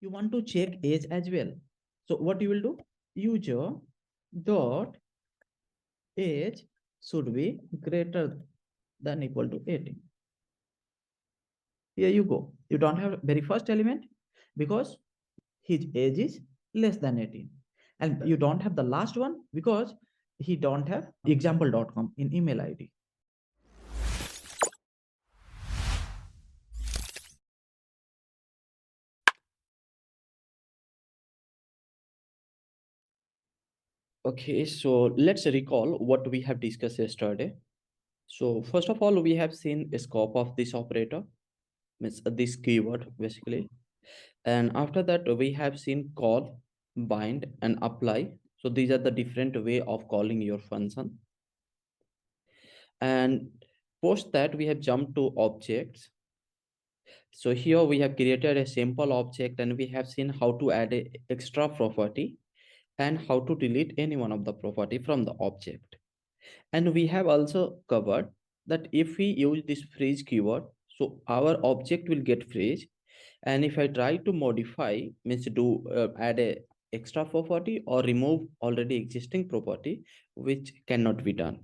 you want to check age as well. So what you will do? User dot age should be greater than equal to 18. Here you go. You don't have very first element because his age is less than 18. And you don't have the last one because he don't have example.com in email ID. Okay, so let's recall what we have discussed yesterday. So first of all, we have seen a scope of this operator, means this keyword basically. And after that, we have seen call, bind, and apply. So these are the different way of calling your function. And post that, we have jumped to objects. So here we have created a simple object and we have seen how to add a extra property and how to delete any one of the property from the object. And we have also covered that if we use this freeze keyword, so our object will get freeze. And if I try to modify, means do add a extra property or remove already existing property, which cannot be done.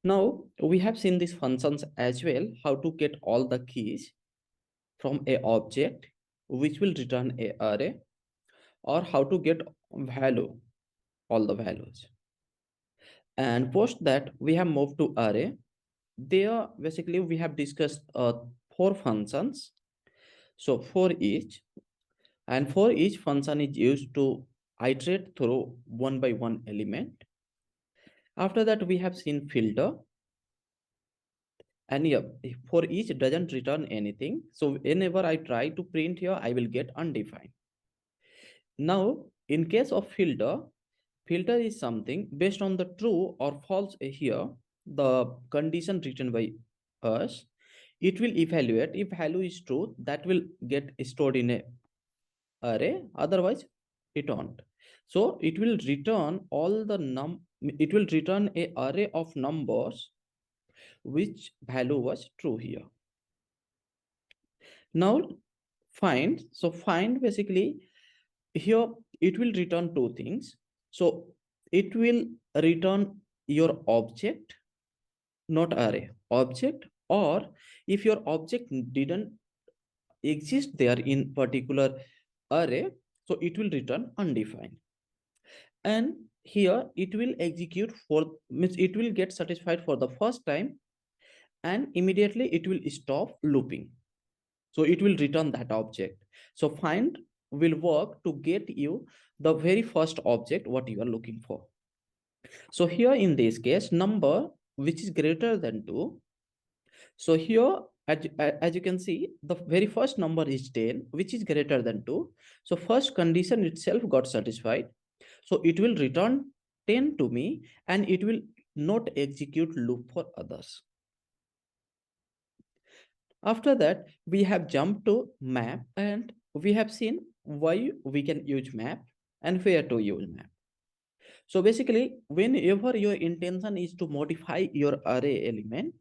Now we have seen these functions as well, how to get all the keys from a object, which will return a array, or how to get value, all the values. And post that, we have moved to array. There basically we have discussed 4 functions. So for each, and for each function is used to iterate through one by one element. After that, we have seen filter. And yeah, for each doesn't return anything. So whenever I try to print here, I will get undefined. Now, in case of filter, filter is something based on the true or false here, the condition written by us, it will evaluate. If value is true, that will get stored in a array, otherwise it won't. So it will return all the it will return a array of numbers which value was true here. Now find, so find basically here it will return 2 things. So it will return your object, not array, object, or if your object didn't exist there in particular array, so it will return undefined. And here it will execute for, means it will get satisfied for the first time and immediately it will stop looping. So it will return that object. So find will work to get you the very first object what you are looking for. So here in this case, number which is greater than 2. So here as you can see, the very first number is 10, which is greater than 2. So first condition itself got satisfied. So it will return 10 to me and it will not execute loop for others. After that, we have jumped to map and we have seen why we can use map and where to use map. So basically, whenever your intention is to modify your array element,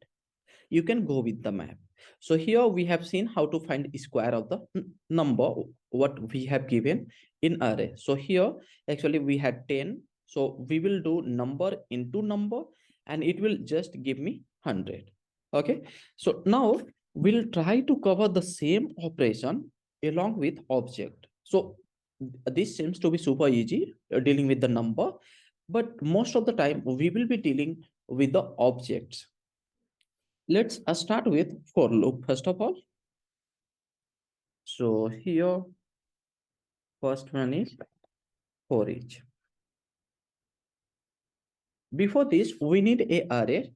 you can go with the map. So here we have seen how to find square of the number what we have given in array. So here actually we had 10. So we will do number into number and it will just give me 100. Okay. So now we'll try to cover the same operation along with object. So this seems to be super easy dealing with the number, but most of the time we will be dealing with the objects. Let's start with for loop first of all. So here first one is for each. Before this we need a array.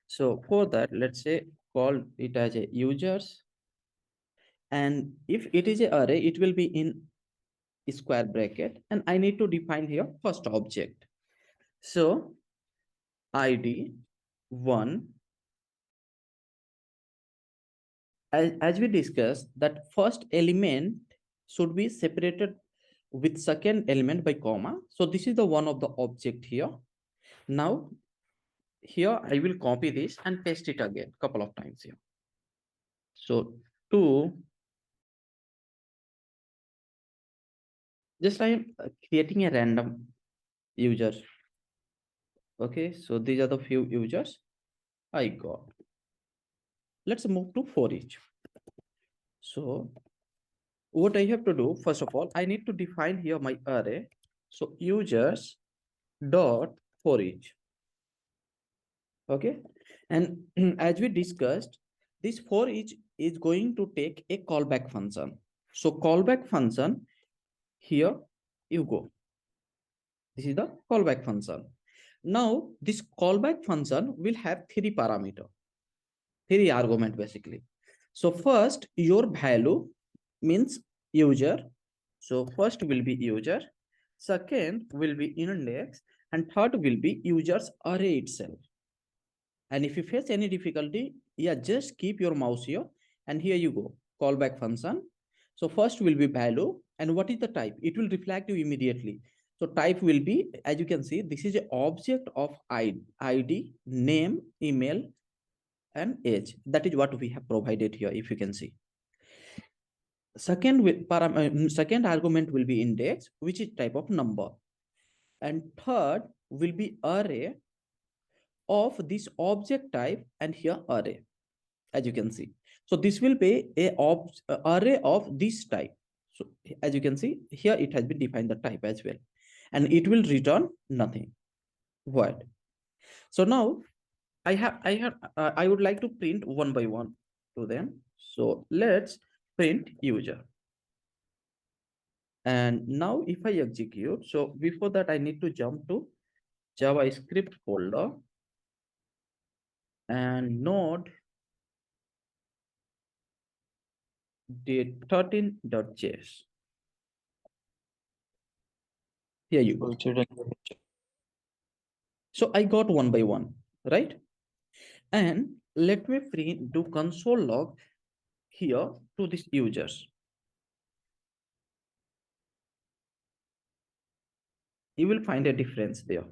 So for that, let's say call it as a users, and if it is a array it will be in square bracket, and I need to define here first object. So id 1, as we discussed that first element should be separated with second element by comma. So this is the one of the object here. Now here I will copy this and paste it again couple of times here. So 2 just I am creating a random user. Okay, so these are the few users I got. Let's move to for each. So what I have to do, first of all, I need to define here my array. So users dot for each. Okay, and as we discussed, this for each is going to take a callback function. So callback function, here you go. This is the callback function. Now this callback function will have three parameter, three argument basically. So first, your value means user. So first will be user, second will be index, and third will be user's array itself. And if you face any difficulty, yeah, just keep your mouse here, and here you go, callback function. So first will be value, and what is the type? It will reflect you immediately. So type will be, as you can see, this is an object of ID, name, email, and age. That is what we have provided here, if you can see. Second argument will be index, which is type of number. And third will be array of this object type, and here array, as you can see. So this will be a array of this type. So as you can see here, it has been defined the type as well, and it will return nothing, void. So now I would like to print one by one to them. So let's print user. And now if I execute, so before that I need to jump to JavaScript folder and node date13.js. Here you go. So I got one by one, right? And let me do console log here to these users. You will find a difference there.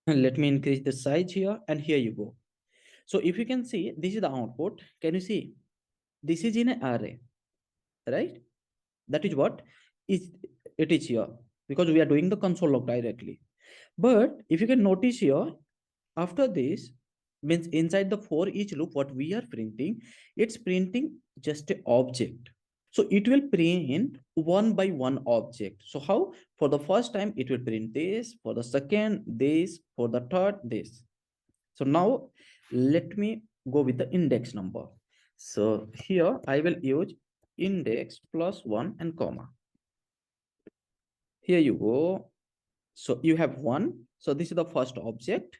And let me increase the size here, and here you go. So if you can see, this is the output. Can you see? This is in an array, right? That is what is it is here, because we are doing the console log directly. But if you can notice here, after this, means inside the for each loop, what we are printing, it's printing just an object. So it will print one by one object. So how? For the first time, it will print this, for the second, this, for the third, this. So now let me go with the index number. So here I will use index plus 1 and comma. Here you go. So you have 1. So this is the first object,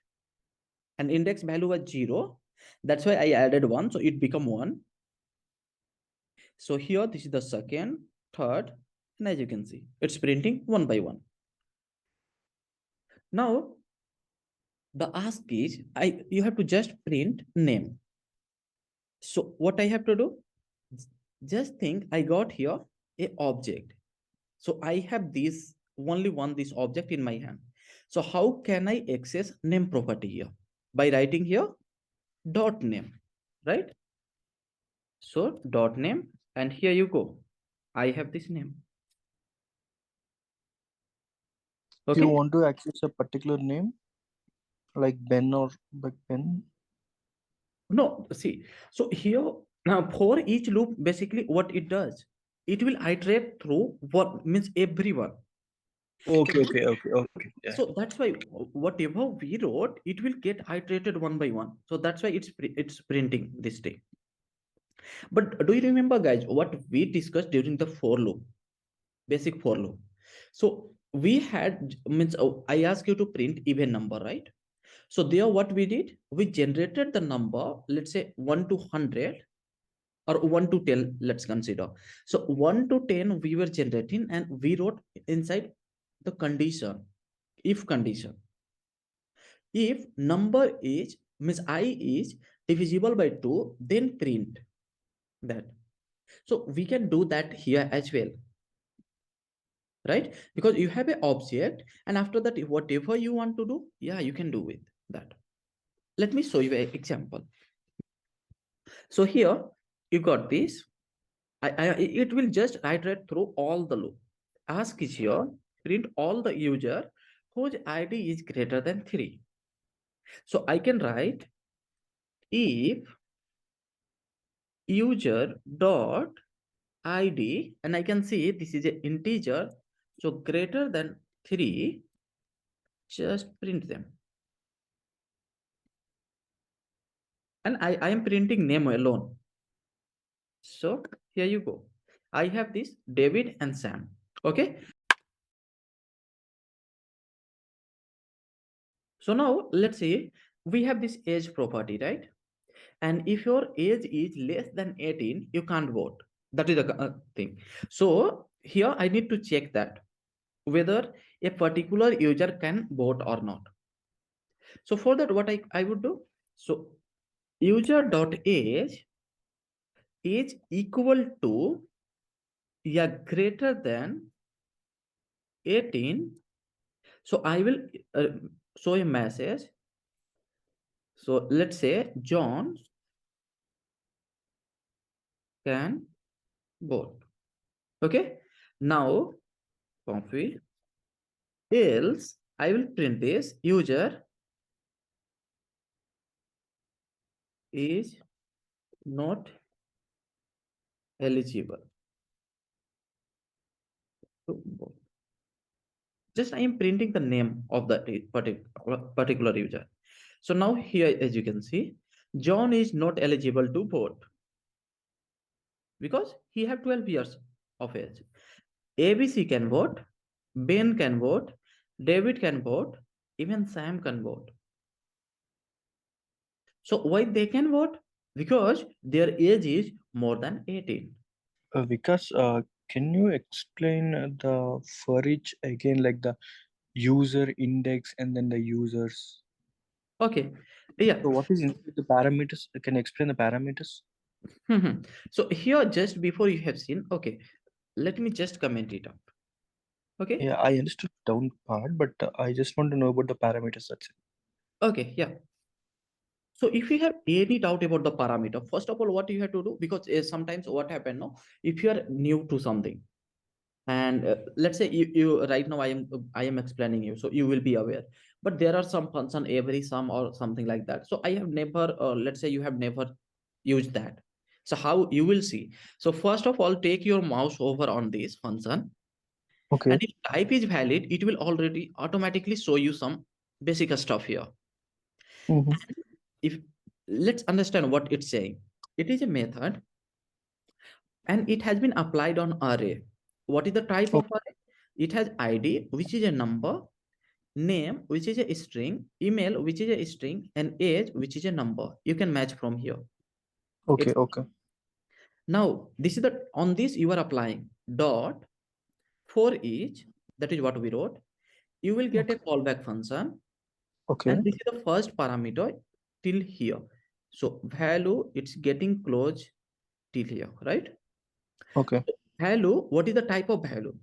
and index value was 0. That's why I added 1. So it become 1. So here, this is the second, third, and as you can see, it's printing one by one. Now, the ask is, you have to just print name. So what I have to do? Just think I got here a object. So I have this this object in my hand. So how can I access name property here? By writing here dot name, right? So dot name, and here you go. I have this name. Okay. You want to access a particular name like Ben or Ben? No, see, so here now for each loop, basically what it does, it will iterate through what means everyone. Okay. Yeah. So that's why whatever we wrote, it will get iterated one by one. So that's why it's printing this day. But do you remember, guys, what we discussed during the for loop, basic for loop? So we had means I asked you to print even number, right? So there, what we did, we generated the number, let's say 1 to 100 or 1 to 10, let's consider. So 1 to 10 we were generating, and we wrote inside the condition, if condition. If number is means I is divisible by 2, then print that. So we can do that here as well, right? Because you have an object, and after that, whatever you want to do, yeah, you can do with that. Let me show you an example. So here you got this. It will just iterate through all the loop. ask is here, print all the user whose ID is greater than 3. So I can write if user dot ID, and I can see this is an integer, so greater than 3, just print them. And I am printing name alone. So here you go. I have this David and Sam. Okay. So now let's say we have this age property, right? And if your age is less than 18, you can't vote. That is the thing. So here I need to check that whether a particular user can vote or not. So for that, what I would do, so user.age is equal to, yeah, greater than 18. So I will show a message. So let's say John can vote. Okay. Now, Coffe, else I will print this user is not eligible to vote. Just I am printing the name of the particular user. So now here, as you can see, John is not eligible to vote because he have 12 years of age. ABC can vote, Ben can vote, David can vote, even Sam can vote. So why they can vote? Because their age is more than 18. Vikas, can you explain the for each again, like the user index and then the users? Okay. Yeah. So what is inside the parameters? Can you explain the parameters? So here, just before you have seen, okay, let me just comment it out. Okay. Yeah, I understood down part, but I just want to know about the parameters. That's it. Okay. Yeah. So if you have any doubt about the parameter, first of all, what you have to do, because sometimes what happen, no, if you are new to something, and let's say you right now I am explaining you, so you will be aware, but there are some function every sum or something like that. So I have never, let's say you have never used that. So how you will see? So first of all, take your mouse over on this function, Okay. and if type is valid, it will already automatically show you some basic stuff here. Mm-hmm. If let's understand what it's saying. It is a method and it has been applied on array. What is the type of array? It has ID, which is a number, name, which is a string, email, which is a string, and age, which is a number. You can match from here. Okay. It's Okay. now this is the on this you are applying dot for each. That is what we wrote. You will get a Okay. callback function, Okay. and this is the first parameter till here. So value, it's getting close till here, right? Okay. Value, what is the type of value?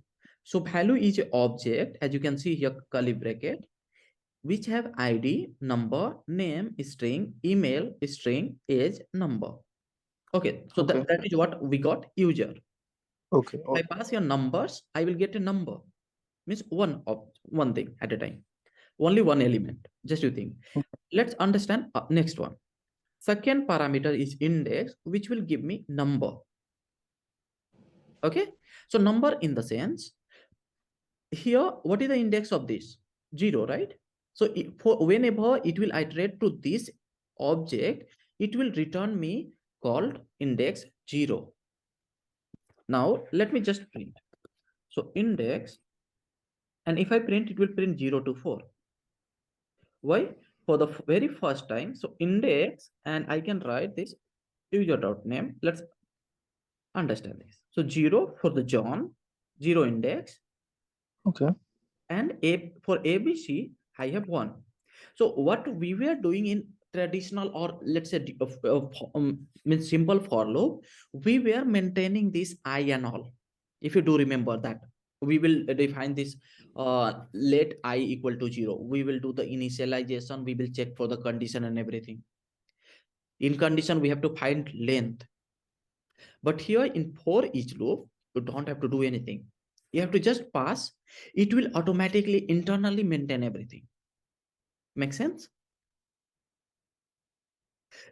So value is an object, as you can see here, curly bracket, which have ID, number, name, string, email, string, age, number. Okay, so Okay. that is what we got user. Okay. If Okay. I pass your numbers, I will get a number. Means one thing at a time. Only one element. Just you think. Let's understand next one. Second parameter is index, which will give me number. Okay, so number in the sense here, what is the index of this? 0, right? So for whenever it will iterate to this object, it will return me called index 0. Now let me just print. So index, and if I print, it will print 0 to 4. Why? For the very first time, so index, and I can write this user.name. Let's understand this. So 0 for the John, 0 index, Okay. and a for ABC, I have 1. So what we were doing in traditional, or let's say means simple for loop, we were maintaining this I and all. If you do remember that, we will define this let I equal to 0. We will do the initialization. We will check for the condition and everything. In condition, we have to find length. But here in for each loop, you don't have to do anything. You have to just pass. It will automatically internally maintain everything. Make sense?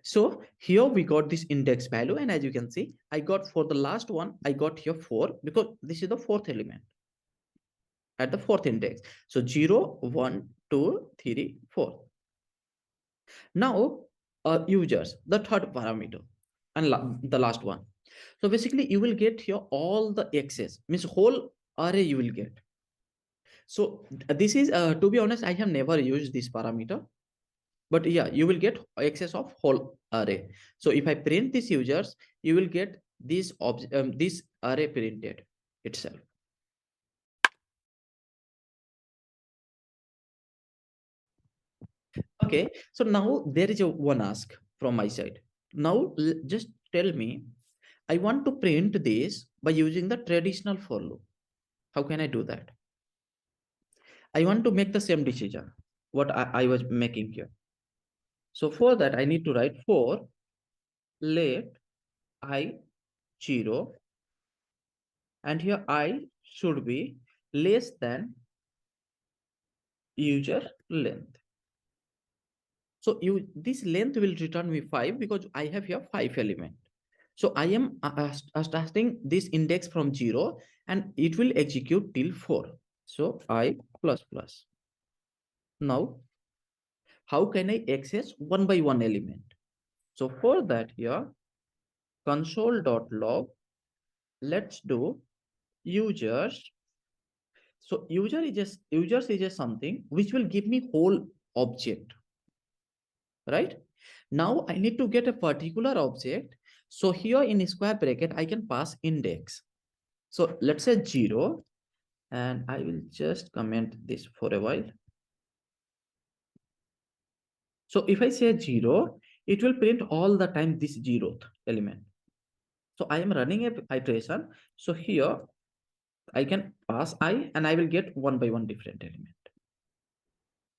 So here we got this index value, and as you can see, I got for the last one, I got here 4 because this is the fourth element at the fourth index. So 0, 1, 2, 3, 4. Now users, the third parameter, and the last one. So basically you will get here all the access, means whole array you will get. So this is to be honest, I have never used this parameter, but yeah, you will get access of whole array. So if I print these users, you will get this array printed itself. Okay, so now there is a one ask from my side. Now just tell me, I want to print this by using the traditional for loop. How can I do that? I want to make the same decision what I was making here. So for that, I need to write for let I 0, and here I should be less than user length. So this length will return me 5 because I have here 5 element. So I am starting this index from 0 and it will execute till 4. So I plus plus. Now, how can I access one by one element? So for that here, console.log, let's do users. So users is just something which will give me whole object, right? Now I need to get a particular object. So here in square bracket, I can pass index. So let's say 0, and I will just comment this for a while. So if I say 0, it will print all the time this 0th element. So I am running a iteration. So here I can pass I and I will get one by one different element.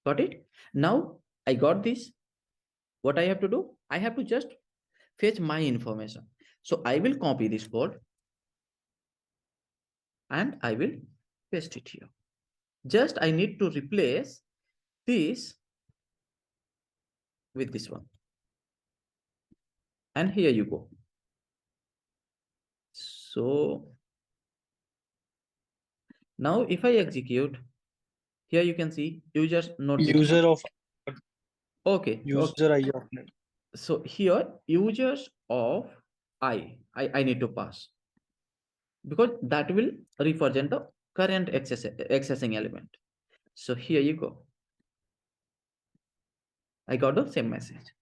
Got it? Now I got this. What I have to do? I have to just fetch my information. So I will copy this code and I will paste it here. Just I need to replace this with this one. And here you go. So now if I execute, here you can see users notebook. User of Okay. user I of name. So here users of I need to pass because that will represent the current accessing element. So here you go. I got the same message,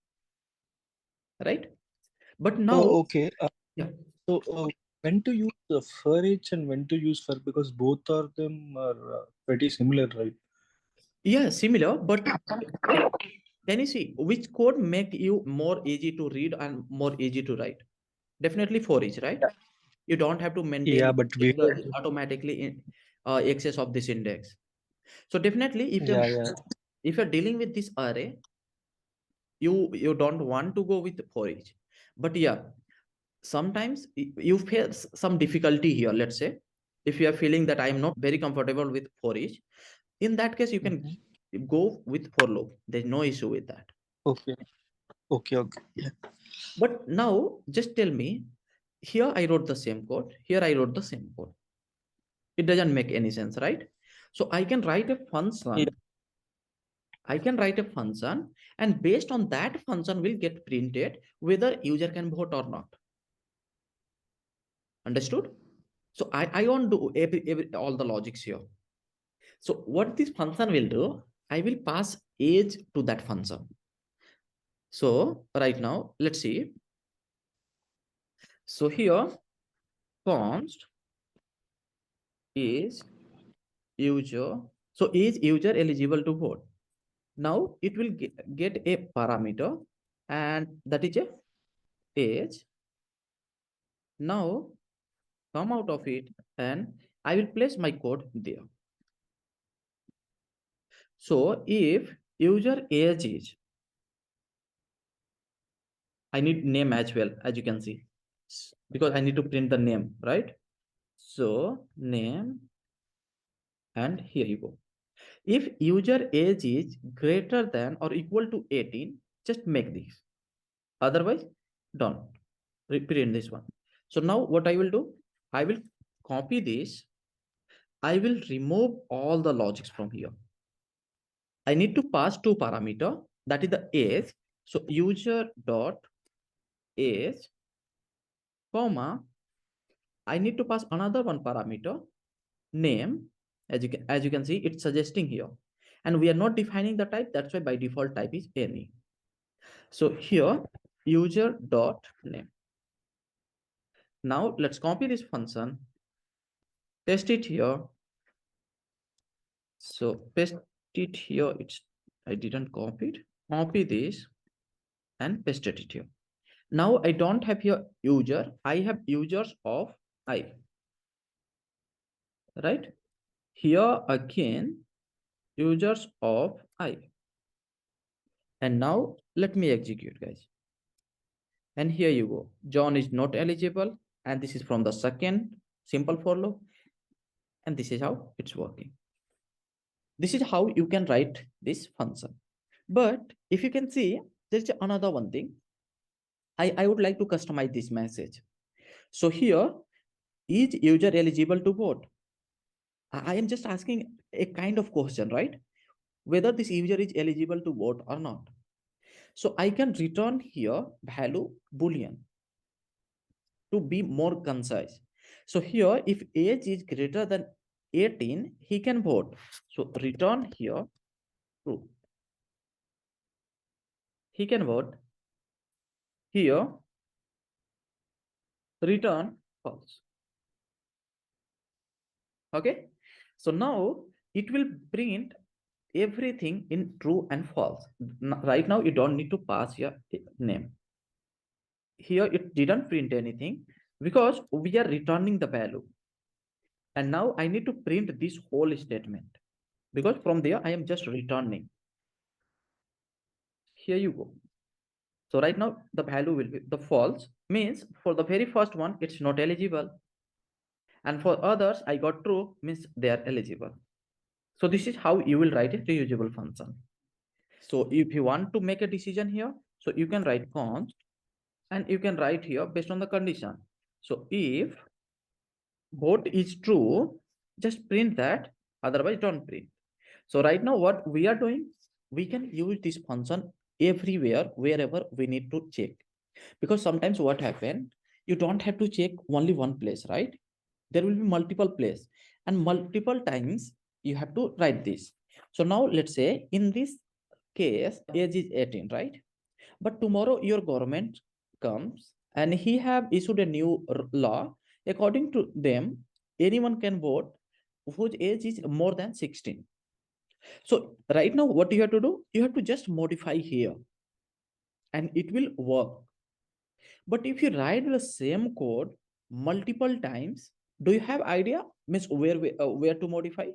right? But now, Oh, okay. yeah, So when to use the for each and when to use for, because both of them are pretty similar, right? yeah, similar. But can you see which code make you more easy to read and more easy to write? Definitely for each, right? You don't have to maintain Yeah, but we were. automatically in access of this index. So definitely, Yeah, yeah. if you're dealing with this array, you don't want to go with for each. But yeah, sometimes you face some difficulty here. Let's say if you are feeling that I am not very comfortable with for each, in that case you can Mhm. go with for loop. There's no issue with that. Okay. Okay. Okay. Yeah. But now just tell me, here I wrote the same code, here I wrote the same code. It doesn't make any sense, right? So I can write a Yeah. function. I can write a function, and based on that function will get printed whether user can vote or not. Understood? So I won't do all the logics here. So what this function will do, I will pass age to that function. So right now, let's see. So here, const is user. So is user eligible to vote? Now it will get a parameter, and that is a age. Now come out of it and I will place my code there. So if user age is, I need name as well, as you can see, because I need to print the name, right? So name And here you go. If user age is greater than or equal to 18, just make this. Otherwise, don't print this one. So now what I will do, I will copy this. I will remove all the logics from here. I need to pass two parameter, that is the age. So user dot age, comma, I need to pass another one parameter, name. As you can see, it's suggesting here. And we are not defining the type, that's why by default type is any. So here, user dot name. Now let's copy this function, paste it here. So paste it here. I didn't copy it. Copy this and paste it here. Now I don't have here user. I have users of I. Right? Here again, users of I. And now let me execute, guys. And here you go. John is not eligible. And this is from the second simple for loop. And this is how it's working. This is how you can write this function. But if you can see, there's another one thing. I would like to customize this message. So here, is user eligible to vote? I am just asking a kind of question, right? Whether this user is eligible to vote or not. So I can return here value boolean to be more concise. So here, if age is greater than 18, he can vote. So return here true. He can vote. Here, return false. Okay. So now it will print everything in true and false. Right now, you don't need to pass your name. Here, it didn't print anything because we are returning the value. And now I need to print this whole statement because from there, I am just returning. Here you go. So right now, the value will be the false, means for the very first one, it's not eligible. And for others, I got true, means they are eligible. So this is how you will write a reusable function. So if you want to make a decision here, so you can write const and you can write here based on the condition. So if vote is true, just print that, otherwise don't print. So right now what we are doing, we can use this function everywhere, wherever we need to check. Because sometimes what happen, you don't have to check only one place, right? There will be multiple places and multiple times you have to write this. So now let's say in this case, age is 18, right? But tomorrow your government comes and he have issued a new law. According to them, anyone can vote whose age is more than 16. So right now, what you have to do? You have to just modify here and it will work. But if you write the same code multiple times, do you have idea? Means where to modify?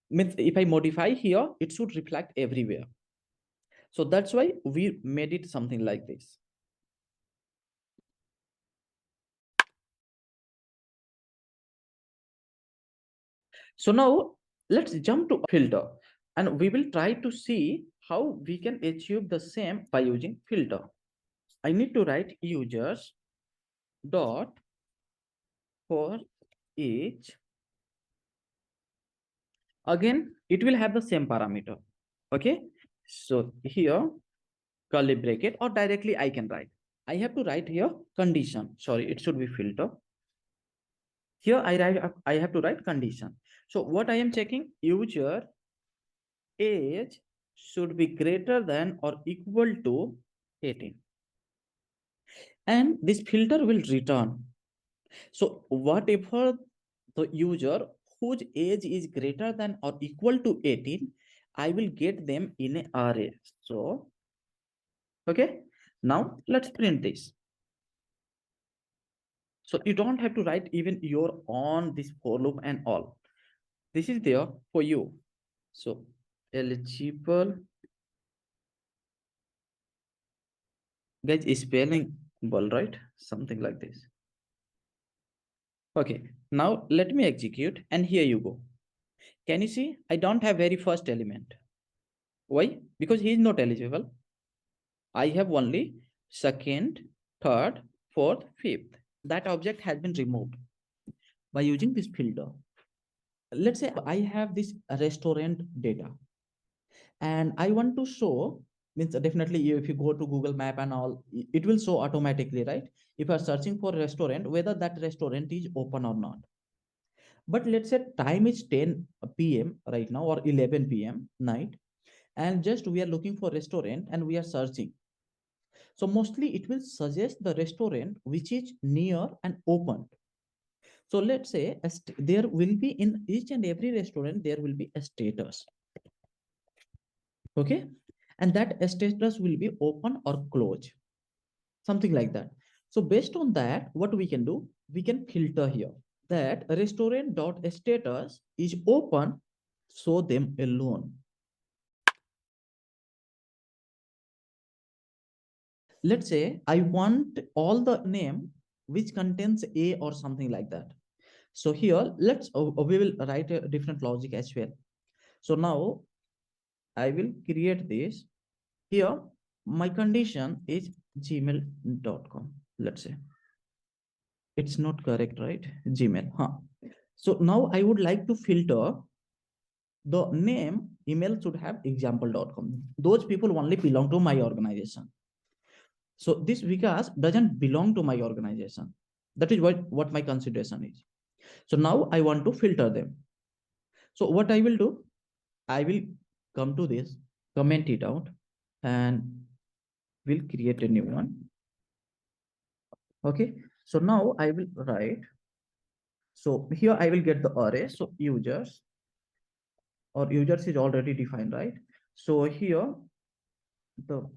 Means if I modify here, it should reflect everywhere. So that's why we made it something like this. So now let's jump to filter and we will try to see how we can achieve the same by using filter. I need to write users dot for each. Again, it will have the same parameter. Okay. So here curly bracket or directly I can write. I have to write here condition. Sorry, it should be filter. Here I have to write condition. So what I am checking, user age should be greater than or equal to 18. And this filter will return. So whatever the user whose age is greater than or equal to 18, I will get them in an array. So, okay, now let's print this. So you don't have to write even your own this for loop and all. This is there for you. So eligible, guys, is spelling well, right? Something like this. Okay, now let me execute and here you go. Can you see? I don't have very first element. Why? Because he is not eligible. I have only second, third, fourth, fifth. That object has been removed by using this filter. Let's say I have this restaurant data and I want to show, means definitely if you go to Google Map and all, it will show automatically, right? If you are searching for a restaurant, whether that restaurant is open or not. But let's say time is 10 p.m. right now or 11 p.m. night, and just we are looking for restaurant and we are searching. So mostly it will suggest the restaurant which is near and open. So let's say there will be in each and every restaurant, there will be a status. Okay. And that status will be open or close, something like that. So based on that, what we can do, we can filter here that restaurant dot status is open, show them alone. Let's say I want all the name which contains a or something like that. So here let's we will write a different logic as well. So now I will create this. Here my condition is gmail.com. Let's say it's not correct, right? Gmail. So now I would like to filter the name. Email should have example.com. Those people only belong to my organization. So this Vikas doesn't belong to my organization. That is what my consideration is. So now I want to filter them. So what I will do, I will come to this, comment it out, and we'll create a new one. Okay. So now I will write. So here I will get the array. So users or users is already defined, right? So here the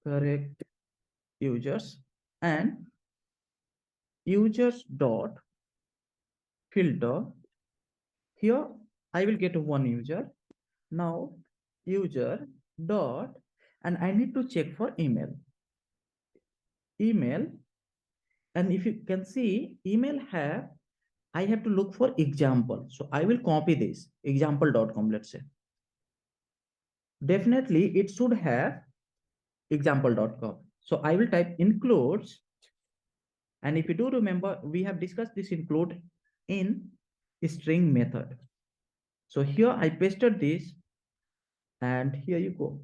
correct users and users dot filter. Here I will get one user. Now user dot, and I need to check for email. And if you can see email have, I have to look for example. So I will copy this example.com. Let's say definitely it should have example.com. So I will type includes. And if you do remember, we have discussed this include in string method. So here I pasted this, and here you go.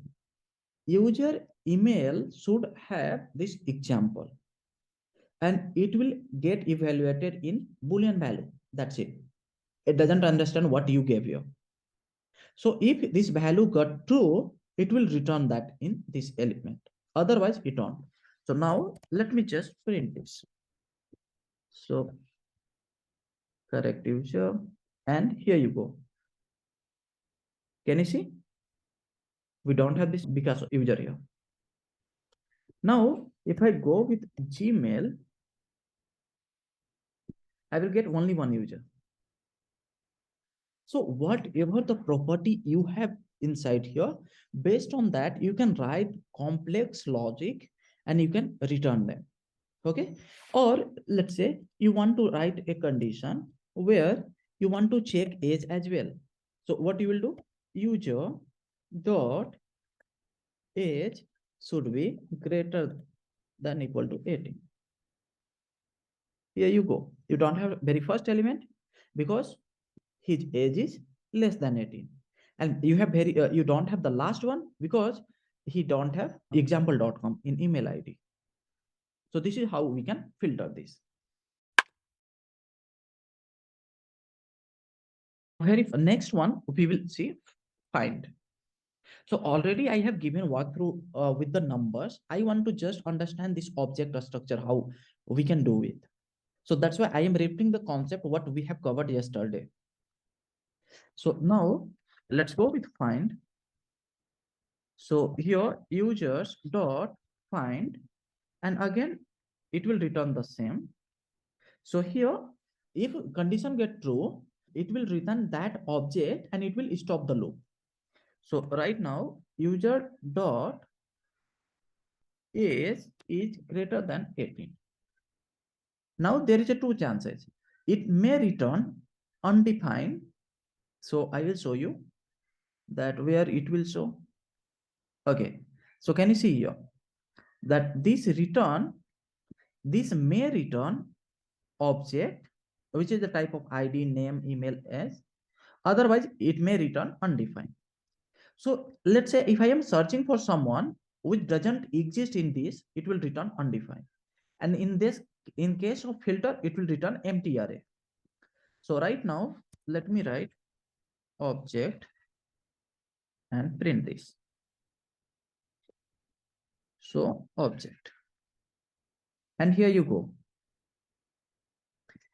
User email should have this example, and it will get evaluated in Boolean value. That's it. It doesn't understand what you gave here. So if this value got true, it will return that in this element. Otherwise, it won't. So now let me just print this. So correct user, and here you go. Can you see? We don't have this because of user here. Now, if I go with Gmail, I will get only one user. So whatever the property you have inside here, based on that, you can write complex logic and you can return them. Okay. Or let's say you want to write a condition where you want to check age as well. So what you will do, user dot age should be greater than equal to 18. Here you go. You don't have very first element because his age is less than 18. And you have you don't have the last one because he don't have example.com in email ID. So this is how we can filter this. Very next one, we will see find. So already I have given walkthrough with the numbers. I want to just understand this object structure, how we can do it. So that's why I am repeating the concept what we have covered yesterday. So now let's go with find. So here users dot find, and again it will return the same. So here if condition get true, it will return that object and it will stop the loop. So right now user dot age is greater than 18. Now there is a two chances. It may return undefined. So I will show you that where it will show. Okay, so can you see here that this may return object, which is the type of ID, name, email as. Otherwise, it may return undefined. So let's say if I am searching for someone which doesn't exist in this, it will return undefined. And in case of filter, it will return empty array. So right now, let me write object and print this. So object. And here you go.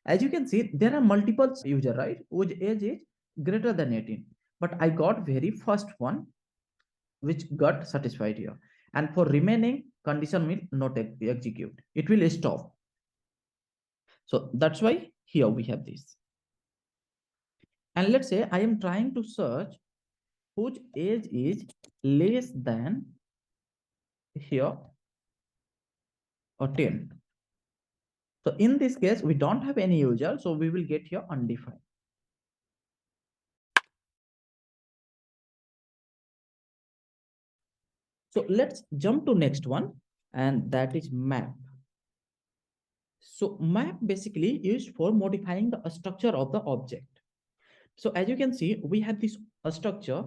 As you can see, there are multiple user, right? Whose age is greater than 18. But I got very first one, which got satisfied here. And for remaining, condition will not execute. It will stop. So that's why here we have this. And let's say I am trying to search whose age is less than here or 10. So in this case, we don't have any user, so we will get here undefined. So let's jump to next one, and that is map. So map basically used for modifying the structure of the object. So as you can see, we have this structure.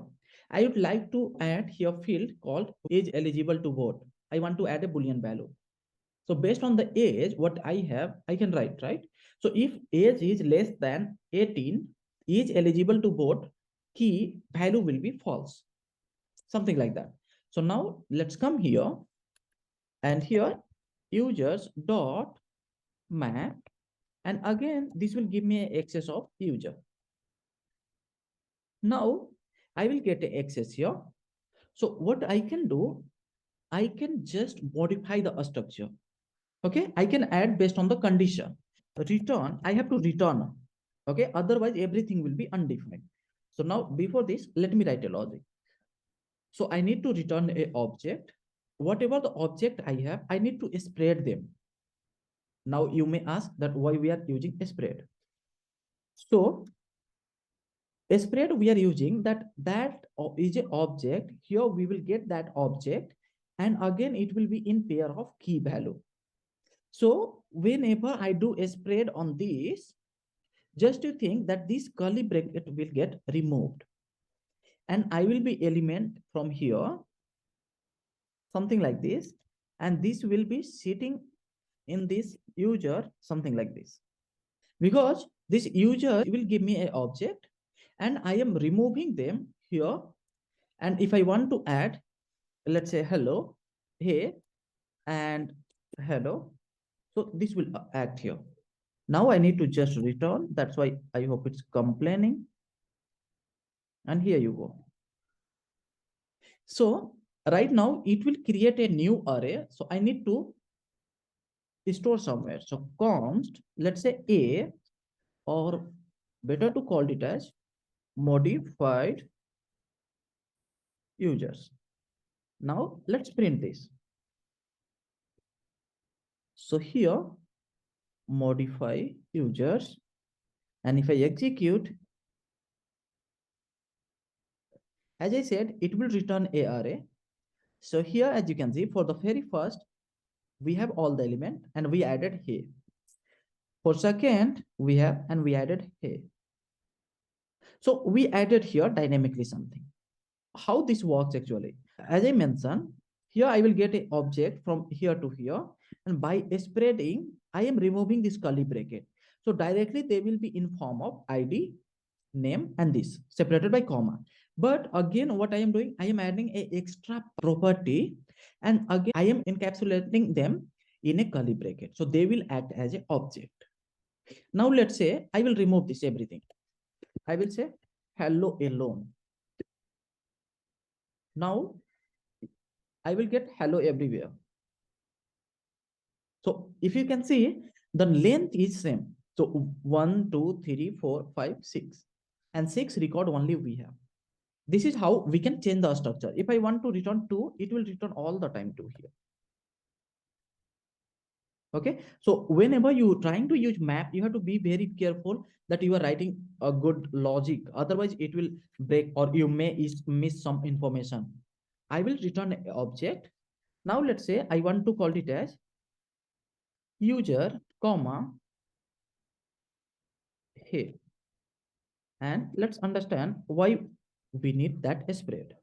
I would like to add here field called age eligible to vote. I want to add a Boolean value. So based on the age, what I have, I can write, right? So if age is less than 18, is eligible to vote, key value will be false. Something like that. So now let's come here, and here users dot map, and again this will give me access of user. Now I will get access here. So what I can do, I can just modify the structure. Okay, I can add based on the condition. Return, I have to return. Okay, otherwise everything will be undefined. So now before this, let me write a logic. So I need to return a object. Whatever the object I have, I need to spread them. Now you may ask that why we are using a spread. So a spread we are using that is an object. Here we will get that object, and again it will be in pair of key value. So whenever I do a spread on this, just to think that this curly bracket will get removed, and I will be element from here, something like this, and this will be sitting in this user, something like this, because this user will give me an object, and I am removing them here. And if I want to add, let's say hello, hey, and hello, so this will act here. Now I need to just return. That's why I hope it's complaining. And here you go. So right now it will create a new array. So I need to store somewhere. So const, let's say a, or better to call it as modified users. Now let's print this. So here modify users, and if I execute, as I said, it will return a array. So here, as you can see, for the very first, we have all the element, and we added here. For second, we have, and we added here. So we added here dynamically something. How this works actually? As I mentioned, here I will get an object from here to here, and by spreading, I am removing this curly bracket. So directly they will be in form of ID, name, and this separated by comma. But again, what I am doing, I am adding a extra property, and again I am encapsulating them in a curly bracket. So they will act as an object. Now let's say I will remove this everything. I will say hello alone. Now I will get hello everywhere. So if you can see, the length is same. So 1, 2, 3, 4, 5, 6, and 6 record only we have. This is how we can change the structure. If I want to return 2, it will return all the time 2 here. Okay, so whenever you trying to use map, you have to be very careful that you are writing a good logic, otherwise it will break or you may miss some information. I will return an object. Now let's say I want to call it as user comma here, and let's understand why we need that spread.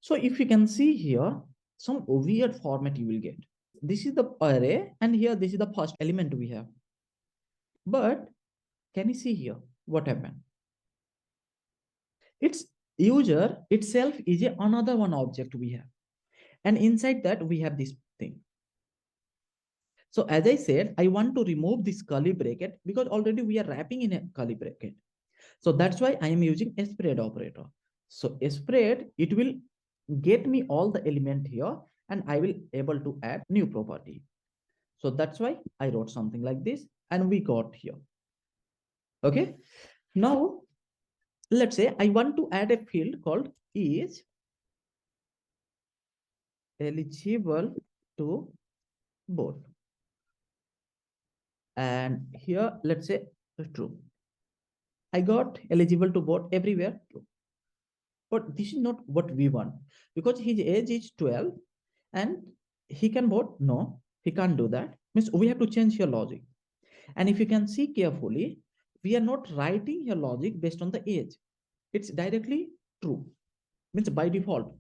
So if you can see here, some weird format you will get. This is the array, and here this is the first element we have. But can you see here what happened? Its user itself is another one object we have, and inside that we have this thing. So as I said, I want to remove this curly bracket because already we are wrapping in a curly bracket. So that's why I am using a spread operator. So a spread, it will get me all the element here, and I will able to add new property. So that's why I wrote something like this, and we got here. Okay. Now let's say I want to add a field called is eligible to both. And here, let's say true. I got eligible to vote everywhere, true. But this is not what we want because his age is 12 and he can vote. No, he can't do that. Means we have to change your logic. And if you can see carefully, we are not writing your logic based on the age. It's directly true. Means by default,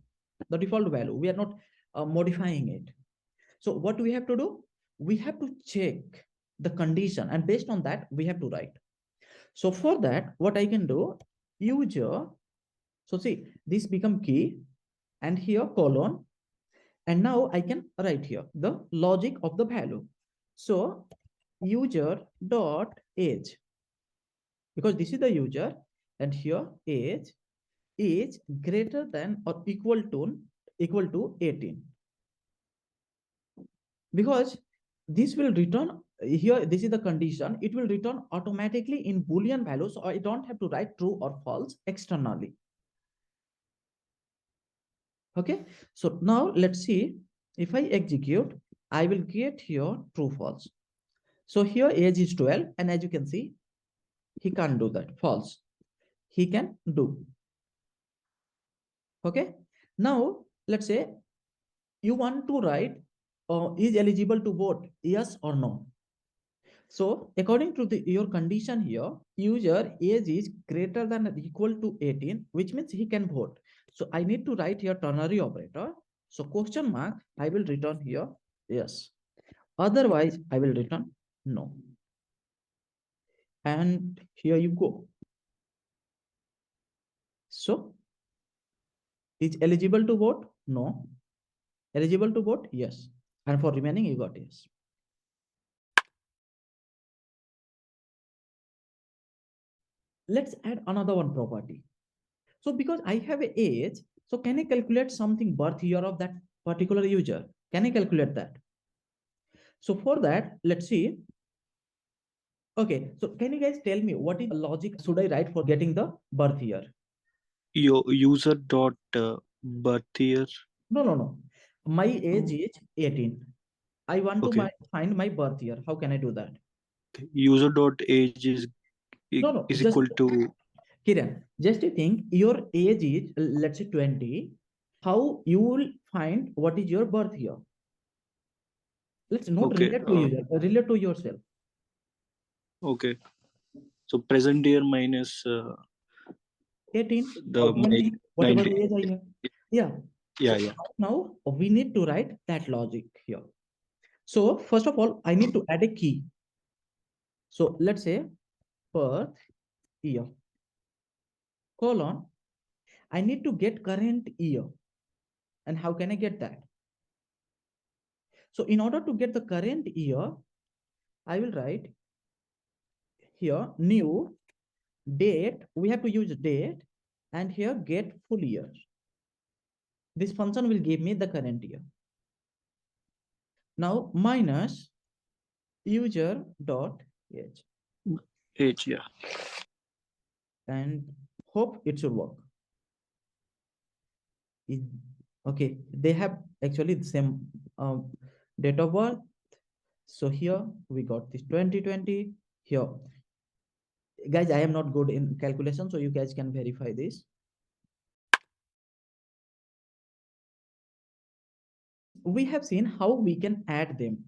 the default value, we are not modifying it. So what we have to do? We have to check the condition, and based on that, we have to write. So for that, what I can do, user, so see, this become key, and here colon, and now I can write here the logic of the value. So user dot age, because this is the user, and here age is greater than or equal to 18. Because this will return here, this is the condition, it will return automatically in Boolean values, so I don't have to write true or false externally. Okay, so now let's see, if I execute, I will get here true false. So here age is 12, and as you can see, he can't do that, false. He can do. Okay, now let's say you want to write is eligible to vote, yes or no. So according to your condition here, user age is greater than or equal to 18, which means he can vote. So I need to write here ternary operator. So question mark, I will return here yes. Otherwise, I will return no. And here you go. So is eligible to vote? No. Eligible to vote? Yes. And for remaining, you got yes. Let's add another one property. So because I have an age, so can I calculate something birth year of that particular user? Can I calculate that? So for that, let's see. Okay, so can you guys tell me what is the logic should I write for getting the birth year? Your user dot birth year. No, no, no. My age is 18. I want to Okay. find my birth year. How can I do that? User dot age No, no, is just equal to. Kiran, just you think your age is, let's say 20. How you will find what is your birth year? Let's not Okay. relate to you, relate to yourself. Okay. So present year minus 18 or the 20, whatever 90. the age I have. Yeah. Yeah, So yeah. now we need to write that logic here. So first of all, I need to add a key. So let's say birth year colon. I need to get current year. And how can I get that? So in order to get the current year, I will write here new date. We have to use date, and here get full year. This function will give me the current year. Now minus user dot age, Age, yeah. and hope it should work. Okay, they have actually the same date of birth, So here we got this 2020 here. Guys, I am not good in calculation, so you guys can verify this. We have seen how we can add them.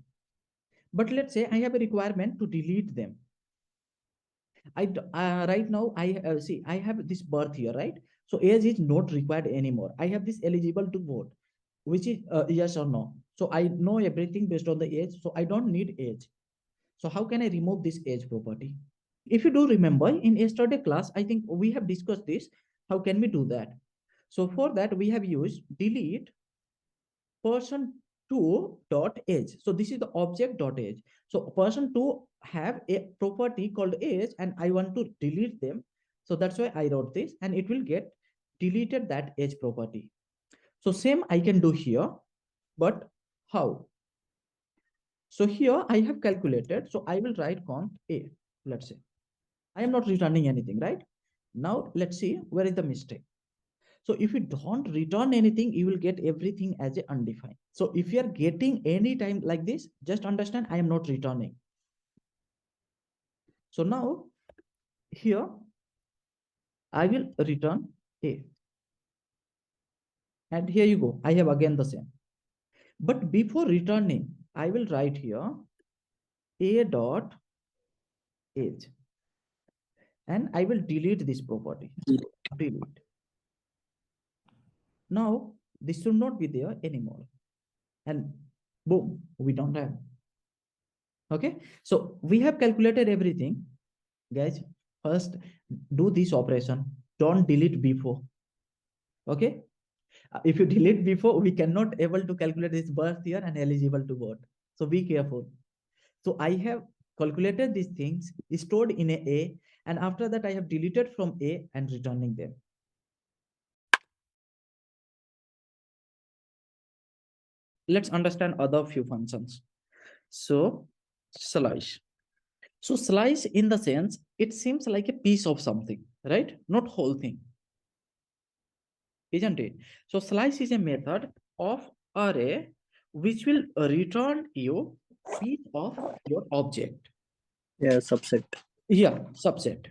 But let's say I have a requirement to delete them. Right now I see I have this birth here, right? So age is not required anymore. I have this eligible to vote, which is yes or no. So I know everything based on the age. So I don't need age. So how can I remove this age property? If you do remember in yesterday class, I think we have discussed this. How can we do that? So for that we have used delete person2 dot age. So this is the object dot age. So person2 have a property called age and I want to delete them. So that's why I wrote this and it will get deleted that age property. So same I can do here, but how? So here I have calculated. So I will write const a, let's say. I am not returning anything, right? Now let's see where is the mistake. So if you don't return anything, you will get everything as a undefined. So if you are getting any time like this, just understand I am not returning. So now here I will return a. And here you go. I have again the same. But before returning, I will write here a dot age. And I will delete this property. Delete. Now this should not be there anymore. And boom, we don't have. Okay, so we have calculated everything. Guys, first do this operation. Don't delete before. Okay, if you delete before, we cannot able to calculate this birth year and eligible to vote. So be careful. So I have calculated these things stored in a, and after that I have deleted from a and returning them. Let's understand other few functions. So slice. So slice in the sense, it seems like a piece of something, right? Not whole thing, isn't it? So slice is a method of array which will return you piece of your object. Yeah, subset. Yeah, subset.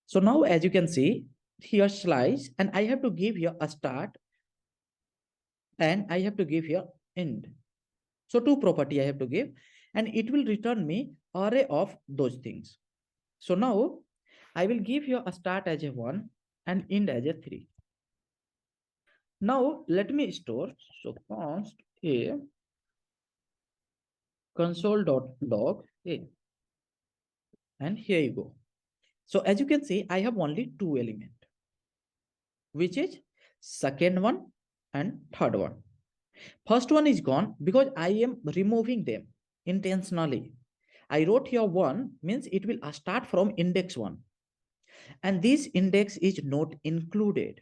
So now as you can see here slice, and I have to give here a start and I have to give here end. So two property I have to give, and it will return me array of those things. So now I will give here a start as a 1 and end as a 3. Now let me store. So const a console.log a, and here you go. So as you can see, I have only two elements, which is second one and third one. First one is gone because I am removing them intentionally. I wrote here 1 means it will start from index 1, and this index is not included.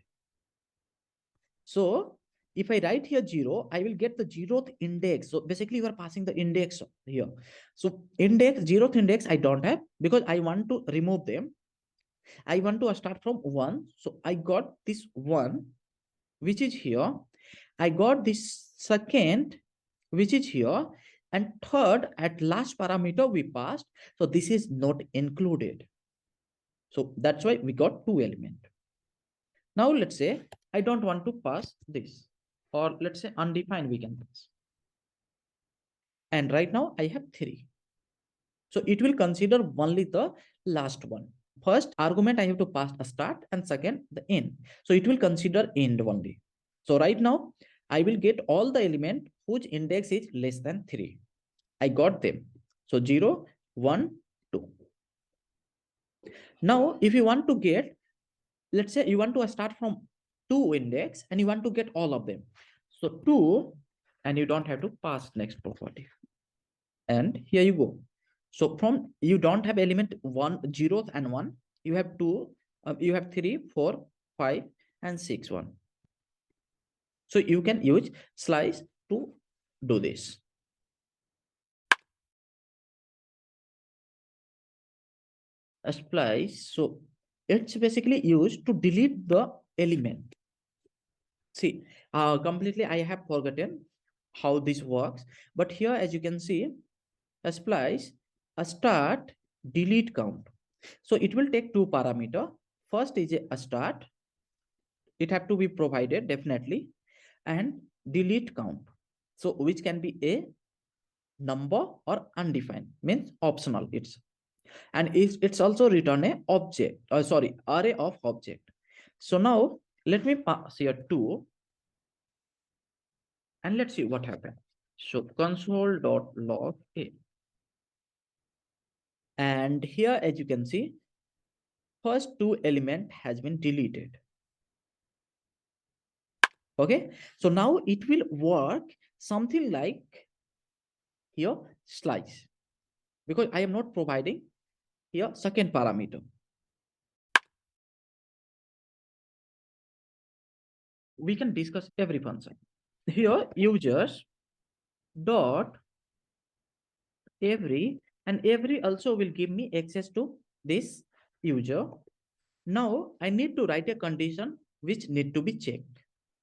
So if I write here 0, I will get the 0th index. So basically you are passing the index here. So index, 0th index I don't have because I want to remove them. I want to start from 1. So I got this 1, which is here. I got this second, which is here. And third, at last parameter we passed. So this is not included. So that's why we got 2 elements. Now let's say I don't want to pass this, or let's say undefined we can pass. And right now I have 3. So it will consider only the last one. First argument I have to pass a start, and second the end. So it will consider end only. So right now I will get all the element whose index is less than 3. I got them. So 0, 1, 2. Now if you want to get, let's say you want to start from 2 index and you want to get all of them. So 2, and you don't have to pass next property. And here you go. So from you don't have element 1, 0th and 1. You have 2, you have 3, 4, 5, and 6, 1. So you can use slice to do this. A splice, so it's basically used to delete the element. See, completely I have forgotten how this works, but here as you can see, splice a start delete count. So it will take two parameter. First is a start. It have to be provided definitely, and delete count. So which can be a number or undefined, means optional. It's also return a object, sorry, array of object. So now let me pass here 2 and let's see what happened. So console.log a, and here as you can see, first two element has been deleted. Okay, so now it will work something like here slice, because I am not providing here second parameter. We can discuss every function. Here users dot every, and every also will give me access to this user. Now I need to write a condition which need to be checked.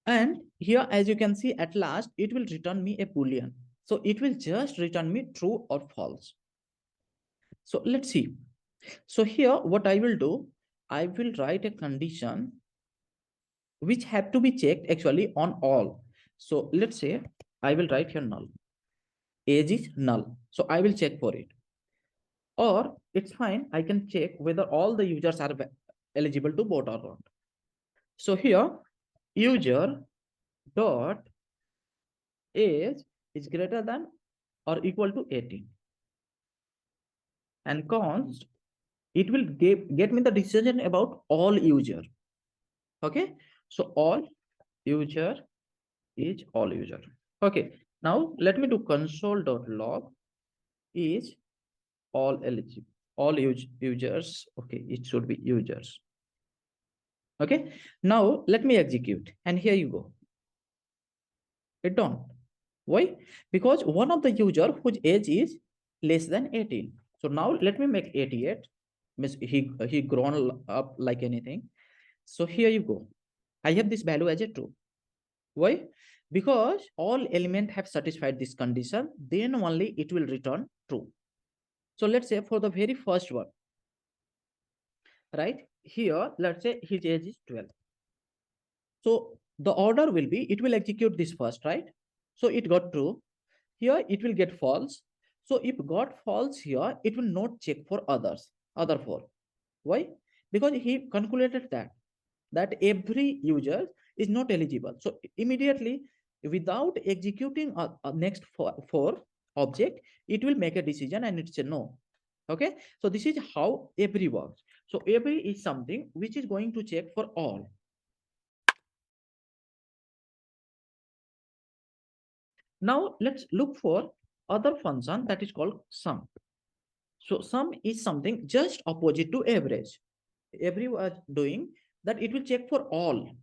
And here as you can see, at last it will return me a boolean. So it will just return me true or false. So let's see. So here what I will do, I will write a condition which have to be checked actually on all. So let's say I will write here null. Age is null. So I will check for it. Or it's fine, I can check whether all the users are eligible to vote or not. So here user dot age is greater than or equal to 18, and const, it will get me the decision about all user. Okay, so all user is all user. Okay, now let me do console.log is all eligible, all users. Okay, it should be users. Okay, now let me execute, and here you go. It don't. Why? Because one of the user whose age is less than 18. So now let me make 88. Means he grown up like anything. So here you go. I have this value as a true. Why? Because all element have satisfied this condition, then only it will return true. So let's say for the very first one, right? Here, let's say his age is 12. So the order will be, it will execute this first, right? So it got true. Here it will get false. So if got false here, it will not check for others, other four. Why? Because he calculated that every user is not eligible. So immediately, without executing a next four object, it will make a decision and it's a no. Okay, so this is how every works. So every is something which is going to check for all. Now let's look for other function that is called sum. So sum is something just opposite to average. Every was doing that, it will check for all.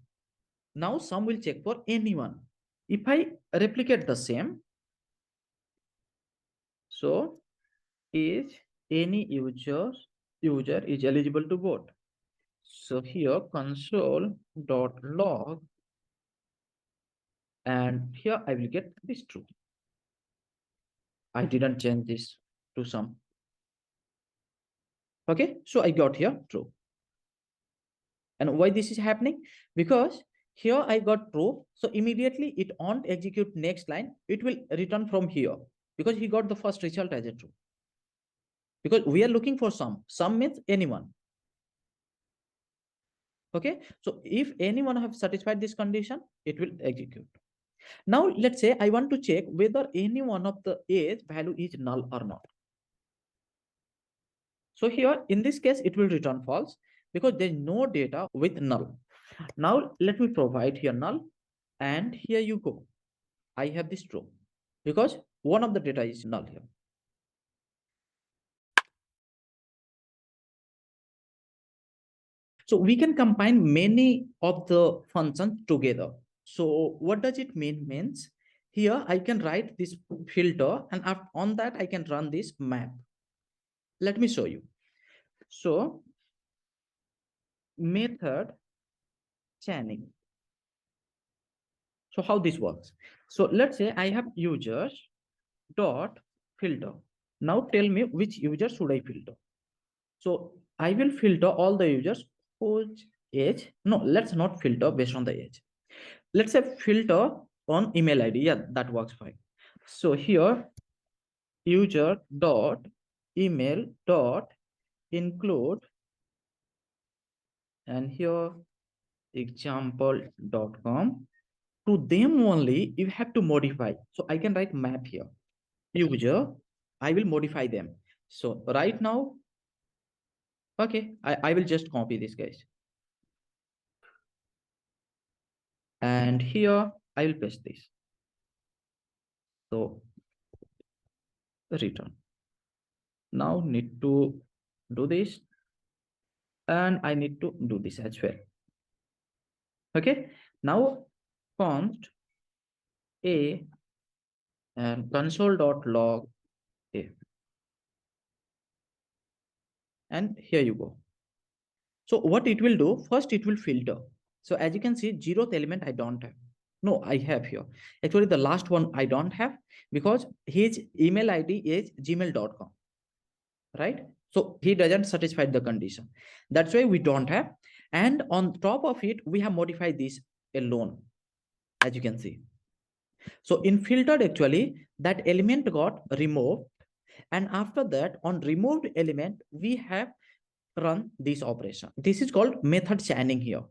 Now sum will check for anyone. If I replicate the same, so is any user is eligible to vote. So here console.log, and here I will get this true. I didn't change this to sum. Okay, so I got here true. And why this is happening? Because here I got true. So immediately it won't execute next line. It will return from here because he got the first result as a true. Because we are looking for sum. Sum means anyone. Okay, so if anyone have satisfied this condition, it will execute. Now let's say I want to check whether any one of the age value is null or not. So here in this case, it will return false because there is no data with null. Now let me provide here null, and here you go. I have this true because one of the data is null here. So we can combine many of the functions together. So what does it mean? Means here I can write this filter, and on that I can run this map. Let me show you. So method chaining. So how this works? So let's say I have users dot filter. Now tell me which user should I filter. So I will filter all the users whose age. No, let's not filter based on the age. Let's say filter on email ID. Yeah, that works fine. So here user dot email dot include, and here example.com. To them only you have to modify. So I can write map here. User, I will modify them. So right now, okay, I will just copy this, guys. And here I will paste this. So return. Now need to do this, and I need to do this as well. Okay, now const a and console.log a, and here you go. So what it will do, first it will filter. So as you can see, 0th element I don't have. No, I have here. Actually, the last one I don't have because his email ID is gmail.com, right? So he doesn't satisfy the condition. That's why we don't have. And on top of it, we have modified this alone, as you can see. So in filtered, actually, that element got removed. And after that, on removed element, we have run this operation. This is called method chaining here.